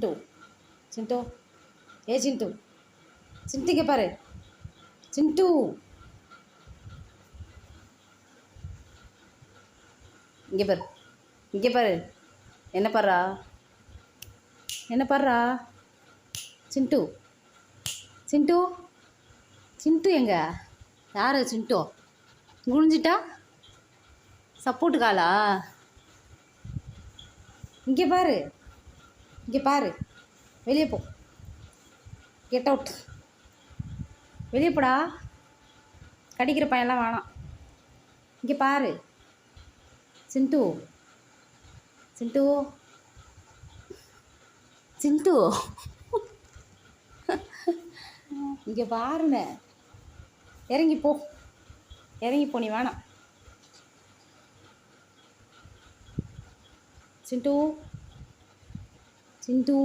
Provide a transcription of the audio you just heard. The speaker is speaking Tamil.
சிண்டு சிண்டு ஏ சிண்டு சிண்டு இங்கே பாரு சிண்டு இங்கே பாரு இங்கே பாரு என்ன பாடுறா என்ன பாடுறா சிண்டு சிண்டு சிண்டு எங்க யார் சிண்டு குனிஞ்சிட்டா சப்போர்ட்டு காலா இங்கே பாரு இங்கே பாரு வெளியே போ கெட் அவுட் வெளியே போடா கடிக்கிற பையன்லாம் வேணாம் இங்கே பாரு சிண்டு சிண்டு சிண்டு இங்கே பாருங்க இறங்கி போ நீ வேணாம் சிண்டு சிண்டு